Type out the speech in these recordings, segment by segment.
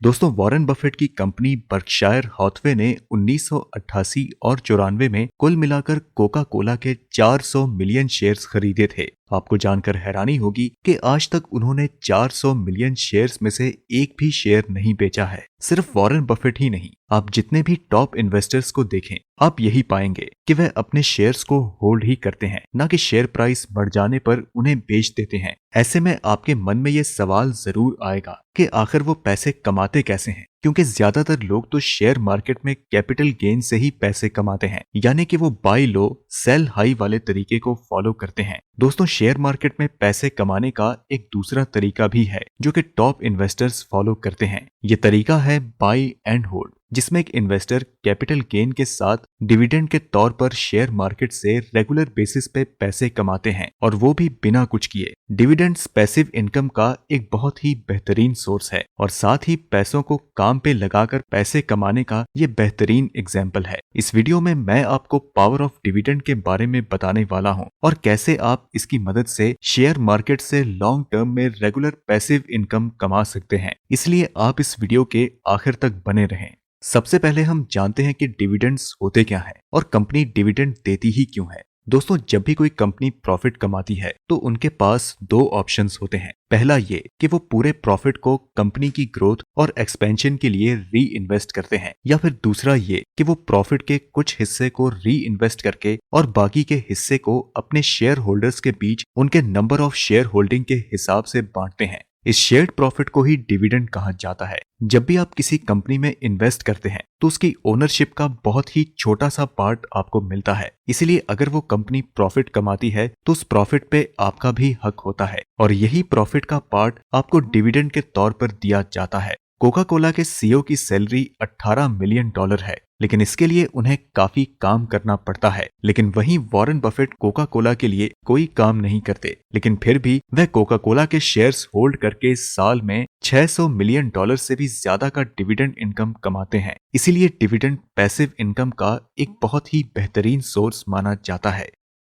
दोस्तों, Warren Buffett की company Berkshire हॉथवे ने 1988 और 94 में कुल मिलाकर कोका कोला के 400 मिलियन शेयर्स खरीदे थे। आपको जानकर हैरानी होगी कि आज तक उन्होंने 400 मिलियन शेयर्स में से एक भी शेयर नहीं बेचा है। सिर्फ वॉरेन बफेट ही नहीं, आप जितने भी टॉप इन्वेस्टर्स को देखें, आप यही पाएंगे कि वह अपने शेयर्स को होल्ड ही करते हैं, ना कि शेयर प्राइस बढ़ जाने पर उन्हें बेच देते हैं। ऐसे में आपके मन में ये सवाल जरूर आएगा कि आखिर वो पैसे कमाते कैसे हैं, क्योंकि ज्यादातर लोग तो शेयर मार्केट में कैपिटल गेन से ही पैसे कमाते हैं, यानी कि वो बाय लो सेल हाई वाले तरीके को फॉलो करते हैं। दोस्तों, शेयर मार्केट में पैसे कमाने का एक दूसरा तरीका भी है जो कि टॉप इन्वेस्टर्स फॉलो करते हैं। ये तरीका है बाय एंड होल्ड, जिसमें एक इन्वेस्टर कैपिटल गेन के साथ डिविडेंड के तौर पर शेयर मार्केट से रेगुलर बेसिस पे पैसे कमाते हैं, और वो भी बिना कुछ किए। डिविडेंड्स पैसिव इनकम का एक बहुत ही बेहतरीन सोर्स है, और साथ ही पैसों को काम पे लगाकर पैसे कमाने का ये बेहतरीन एग्जाम्पल है। इस वीडियो में मैं आपको पावर ऑफ डिविडेंड के बारे में बताने वाला हूँ, और कैसे आप इसकी मदद से शेयर मार्केट से लॉन्ग टर्म में रेगुलर पैसिव इनकम कमा सकते हैं। इसलिए आप इस वीडियो के आखिर तक बने रहें। सबसे पहले हम जानते हैं कि डिविडेंड्स होते क्या हैं और कंपनी डिविडेंड देती ही क्यों है। दोस्तों, जब भी कोई कंपनी प्रॉफिट कमाती है तो उनके पास दो ऑप्शंस होते हैं। पहला ये कि वो पूरे प्रॉफिट को कंपनी की ग्रोथ और एक्सपेंशन के लिए री इन्वेस्ट करते हैं, या फिर दूसरा ये कि वो प्रॉफिट के कुछ हिस्से को री इन्वेस्ट करके और बाकी के हिस्से को अपने शेयर होल्डर्स के बीच उनके नंबर ऑफ शेयर होल्डिंग के हिसाब से बांटते हैं। इस शेयर्ड प्रॉफिट को ही डिविडेंड कहा जाता है। जब भी आप किसी कंपनी में इन्वेस्ट करते हैं तो उसकी ओनरशिप का बहुत ही छोटा सा पार्ट आपको मिलता है। इसलिए अगर वो कंपनी प्रॉफिट कमाती है तो उस प्रॉफिट पे आपका भी हक होता है, और यही प्रॉफिट का पार्ट आपको डिविडेंड के तौर पर दिया जाता है। कोका कोला के सीईओ की सैलरी $18 मिलियन है, लेकिन इसके लिए उन्हें काफी काम करना पड़ता है। लेकिन वहीं वॉरेन बफेट कोका कोला के लिए कोई काम नहीं करते, लेकिन फिर भी वह कोका कोला के शेयर्स होल्ड करके साल में $600 मिलियन से भी ज्यादा का डिविडेंड इनकम कमाते हैं। इसीलिए डिविडेंड पैसिव इनकम का एक बहुत ही बेहतरीन सोर्स माना जाता है।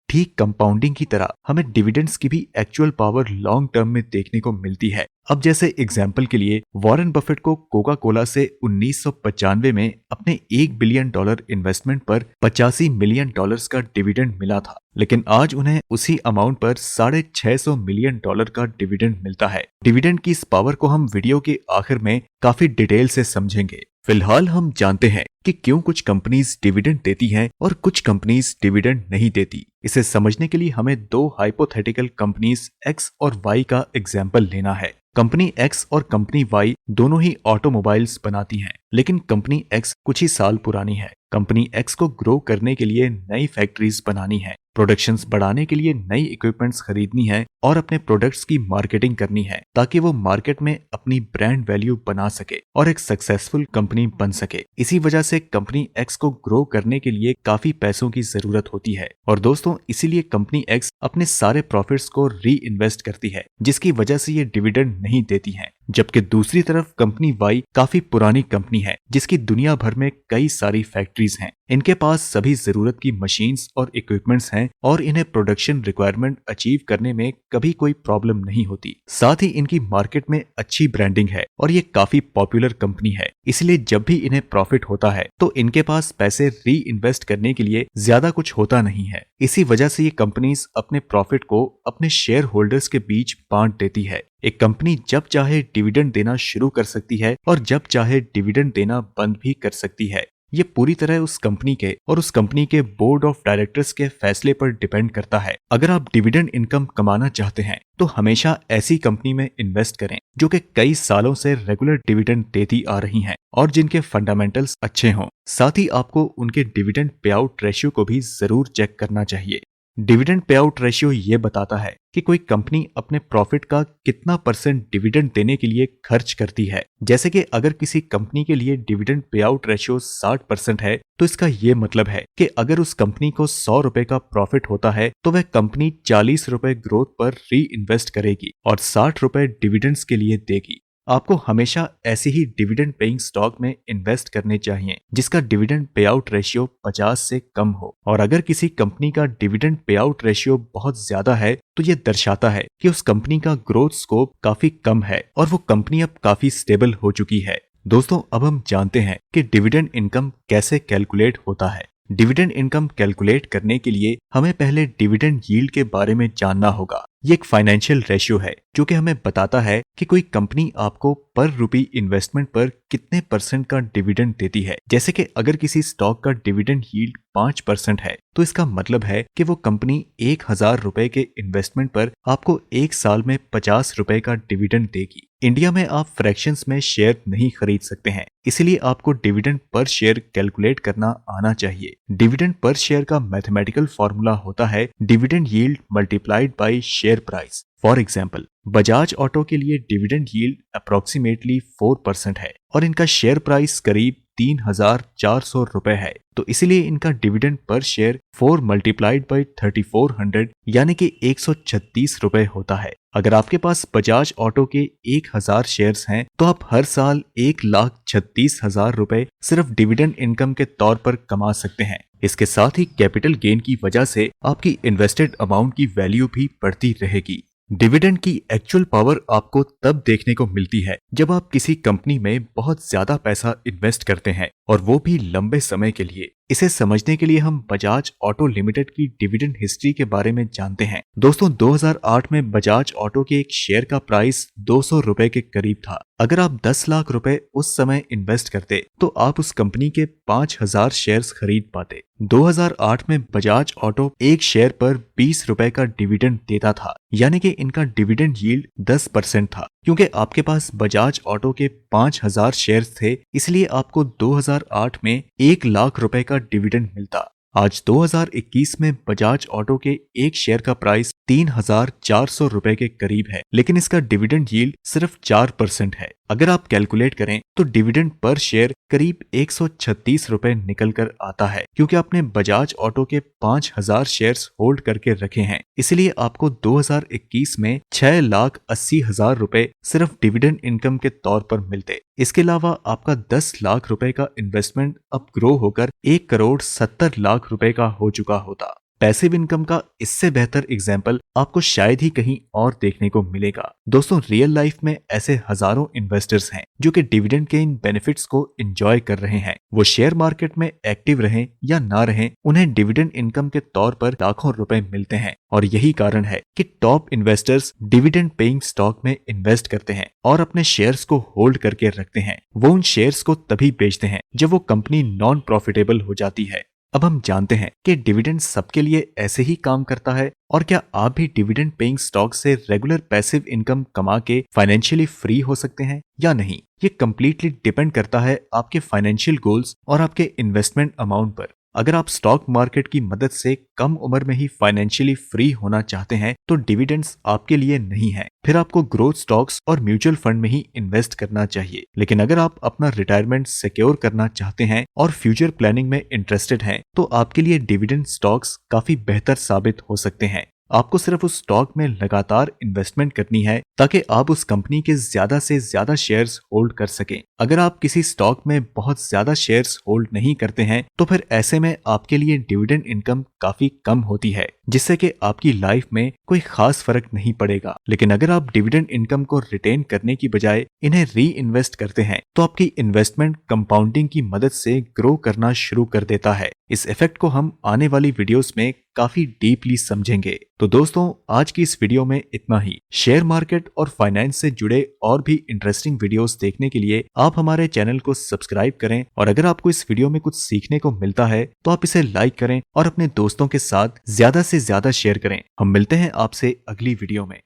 ठीक कंपाउंडिंग की तरह हमें डिविडेंड्स की भी एक्चुअल पावर लॉन्ग टर्म में देखने को मिलती है। अब जैसे एग्जाम्पल के लिए वॉरेन बफेट को कोका कोला से 1995 में अपने $1 बिलियन इन्वेस्टमेंट पर $85 मिलियन का डिविडेंड मिला था, लेकिन आज उन्हें उसी अमाउंट पर $650 मिलियन का डिविडेंड मिलता है। डिविडेंड की इस पावर को हम वीडियो के आखिर में काफी डिटेल से समझेंगे। फिलहाल हम जानते हैं कि क्यों कुछ कंपनीज डिविडेंड देती हैं और कुछ कंपनीज डिविडेंड नहीं देती। इसे समझने के लिए हमें दो हाइपोथेटिकल कंपनीज X और Y का एग्जाम्पल लेना है। कंपनी X और कंपनी Y दोनों ही ऑटोमोबाइल्स बनाती हैं, लेकिन कंपनी X कुछ ही साल पुरानी है। कंपनी X को ग्रो करने के लिए नई फैक्ट्रीज बनानी है, प्रोडक्शंस बढ़ाने के लिए नई इक्विपमेंट्स खरीदनी है और अपने प्रोडक्ट्स की मार्केटिंग करनी है, ताकि वो मार्केट में अपनी ब्रांड वैल्यू बना सके और एक सक्सेसफुल कंपनी बन सके। इसी वजह से कंपनी X को ग्रो करने के लिए काफी पैसों की जरूरत होती है, और दोस्तों इसीलिए कंपनी X अपने सारे प्रॉफिट्स को री इन्वेस्ट करती है, जिसकी वजह से ये डिविडेंड नहीं देती है। जबकि दूसरी तरफ कंपनी Y काफी पुरानी कंपनी है, जिसकी दुनिया भर में कई सारी फैक्ट्रीज हैं। इनके पास सभी जरूरत की मशीन्स और इक्विपमेंट्स हैं, और इन्हें प्रोडक्शन रिक्वायरमेंट अचीव करने में कभी कोई प्रॉब्लम नहीं होती। साथ ही इनकी मार्केट में अच्छी ब्रांडिंग है और ये काफी पॉपुलर कंपनी है। इसलिए जब भी इन्हें प्रॉफिट होता है तो इनके पास पैसे री इन्वेस्ट करने के लिए ज्यादा कुछ होता नहीं है। इसी वजह से ये कंपनीज अपने प्रॉफिट को अपने शेयर होल्डर्स के बीच बांट देती है। एक कंपनी जब चाहे डिविडेंड देना शुरू कर सकती है और जब चाहे डिविडेंड देना बंद भी कर सकती है। ये पूरी तरह उस कंपनी के और उस कंपनी के बोर्ड ऑफ डायरेक्टर्स के फैसले पर डिपेंड करता है। अगर आप डिविडेंड इनकम कमाना चाहते हैं तो हमेशा ऐसी कंपनी में इन्वेस्ट करें जो कि कई सालों से रेगुलर डिविडेंड देती आ रही हैं और जिनके फंडामेंटल्स अच्छे हों। साथ ही आपको उनके डिविडेंड पे आउट रेशियो को भी जरूर चेक करना चाहिए। डिविडेंड पे आउट रेशियो ये बताता है कि कोई कंपनी अपने प्रॉफिट का कितना % डिविडेंड देने के लिए खर्च करती है। जैसे कि अगर किसी कंपनी के लिए डिविडेंड पे आउट रेशियो 60% है तो इसका ये मतलब है कि अगर उस कंपनी को ₹100 का प्रॉफिट होता है तो वह कंपनी ₹40 ग्रोथ पर री इन्वेस्ट करेगी और ₹60 डिविडेंड्स के लिए देगी। आपको हमेशा ऐसे ही डिविडेंड पेइंग स्टॉक में इन्वेस्ट करने चाहिए जिसका डिविडेंड पे आउट रेशियो 50 से कम हो। और अगर किसी कंपनी का डिविडेंड पे आउट रेशियो बहुत ज्यादा है तो ये दर्शाता है कि उस कंपनी का ग्रोथ स्कोप काफी कम है और वो कंपनी अब काफी स्टेबल हो चुकी है। दोस्तों अब हम जानते हैं कि डिविडेंड इनकम कैसे कैलकुलेट होता है। डिविडेंड इनकम कैलकुलेट करने के लिए हमें पहले डिविडेंड यील्ड के बारे में जानना होगा। ये एक फाइनेंशियल रेशियो है जो कि हमें बताता है कि कोई कंपनी आपको पर रुपी इन्वेस्टमेंट पर कितने % का डिविडेंड देती है। जैसे कि अगर किसी स्टॉक का डिविडेंड यील्ड 5% है तो इसका मतलब है कि वो कंपनी 1000 रुपए के इन्वेस्टमेंट पर आपको एक साल में 50 रुपए का डिविडेंड देगी। इंडिया में आप फ्रैक्शंस में शेयर नहीं खरीद सकते हैं, इसलिए आपको डिविडेंड पर शेयर कैलकुलेट करना आना चाहिए। डिविडेंड पर शेयर का मैथमेटिकल फॉर्मूला होता है dividend yield multiplied by share price. For example, Bajaj auto के लिए डिविडेंड यील्ड अप्रोक्सीमेटली 4% है और इनका शेयर प्राइस करीब 3400 रुपए है, तो इसलिए इनका dividend per share 4 multiplied by 3400 यानी कि 136 रुपए होता है। अगर आपके पास बजाज ऑटो के 1000 शेयर्स हैं तो आप हर साल 1,36,000 रुपए सिर्फ डिविडेंड इनकम के तौर पर कमा सकते हैं। इसके साथ ही कैपिटल गेन की वजह से आपकी इन्वेस्टेड अमाउंट की वैल्यू भी बढ़ती रहेगी। डिविडेंड की एक्चुअल पावर आपको तब देखने को मिलती है जब आप किसी कंपनी में बहुत ज्यादा पैसा इन्वेस्ट करते हैं और वो भी लंबे समय के लिए। इसे समझने के लिए हम बजाज ऑटो लिमिटेड की डिविडेंड हिस्ट्री के बारे में जानते हैं। दोस्तों 2008 में बजाज ऑटो के एक शेयर का प्राइस 200 रुपए के करीब था। अगर आप 10 लाख रुपए उस समय इन्वेस्ट करते तो आप उस कंपनी के 5000 शेयर्स खरीद पाते। 2008 में बजाज ऑटो एक शेयर पर 20 रुपए का डिविडेंड देता था, यानी कि इनका डिविडेंड यील्ड 10% था। क्योंकि आपके पास बजाज ऑटो के 5000 शेयर्स थे, इसलिए आपको 2008 में 1 लाख रुपए का डिविडेंड मिलता। आज 2021 में बजाज ऑटो के एक शेयर का प्राइस 3400 रुपए के करीब है, लेकिन इसका डिविडेंड यील्ड सिर्फ 4% है। अगर आप कैलकुलेट करें तो डिविडेंड पर शेयर करीब 136 रुपए निकल कर आता है, क्योंकि आपने बजाज ऑटो के 5000 शेयर्स होल्ड करके रखे हैं। इसलिए आपको 2021 में 6,80,000 रुपए सिर्फ डिविडेंड इनकम के तौर पर मिलते। इसके अलावा आपका 10 लाख रुपए का इन्वेस्टमेंट अब ग्रो होकर 1,70,00,000 रुपए का हो चुका होता। पैसिव इनकम का इससे बेहतर एग्जाम्पल आपको शायद ही कहीं और देखने को मिलेगा। दोस्तों रियल लाइफ में ऐसे हजारों इन्वेस्टर्स हैं जो कि डिविडेंड के इन बेनिफिट्स को एंजॉय कर रहे हैं। वो शेयर मार्केट में एक्टिव रहें या ना रहें, उन्हें डिविडेंड इनकम के तौर पर लाखों रुपए मिलते हैं। और यही कारण है कि top investors dividend paying stock में इन्वेस्ट करते हैं और अपने शेयर्स को होल्ड करके रखते हैं। वो उन शेयर्स को तभी बेचते हैं जब वो कंपनी नॉन प्रॉफिटेबल हो जाती है। अब हम जानते हैं कि डिविडेंड सबके लिए ऐसे ही काम करता है, और क्या आप भी डिविडेंड पेइंग स्टॉक से रेगुलर पैसिव इनकम कमा के फाइनेंशियली फ्री हो सकते हैं या नहीं। ये कम्प्लीटली डिपेंड करता है आपके फाइनेंशियल गोल्स और आपके इन्वेस्टमेंट अमाउंट पर। अगर आप स्टॉक मार्केट की मदद से कम उम्र में ही फाइनेंशियली फ्री होना चाहते हैं तो डिविडेंड्स आपके लिए नहीं है। फिर आपको ग्रोथ स्टॉक्स और म्यूचुअल फंड में ही इन्वेस्ट करना चाहिए। लेकिन अगर आप अपना रिटायरमेंट सिक्योर करना चाहते हैं और फ्यूचर प्लानिंग में इंटरेस्टेड हैं तो आपके लिए डिविडेंड स्टॉक्स काफी बेहतर साबित हो सकते हैं। आपको सिर्फ उस स्टॉक में लगातार इन्वेस्टमेंट करनी है ताकि आप उस कंपनी के ज्यादा से ज्यादा शेयर्स होल्ड कर सकें। अगर आप किसी स्टॉक में बहुत ज्यादा शेयर्स होल्ड नहीं करते हैं तो फिर ऐसे में आपके लिए डिविडेंड इनकम काफी कम होती है, जिससे कि आपकी लाइफ में कोई खास फर्क नहीं पड़ेगा। लेकिन अगर आप डिविडेंड इनकम को रिटेन करने की बजाय इन्हें री इन्वेस्ट करते हैं तो आपकी इन्वेस्टमेंट कंपाउंडिंग की मदद से ग्रो करना शुरू कर देता है। इस इफेक्ट को हम आने वाली वीडियोस में काफी डीपली समझेंगे। तो दोस्तों आज की इस वीडियो में इतना ही। शेयर मार्केट और फाइनेंस से जुड़े और भी इंटरेस्टिंग वीडियोस देखने के लिए आप हमारे चैनल को सब्सक्राइब करें, और अगर आपको इस वीडियो में कुछ सीखने को मिलता है तो आप इसे लाइक करें और अपने दोस्तों के साथ ज्यादा से ज्यादा शेयर करें। हम मिलते हैं आपसे अगली वीडियो में।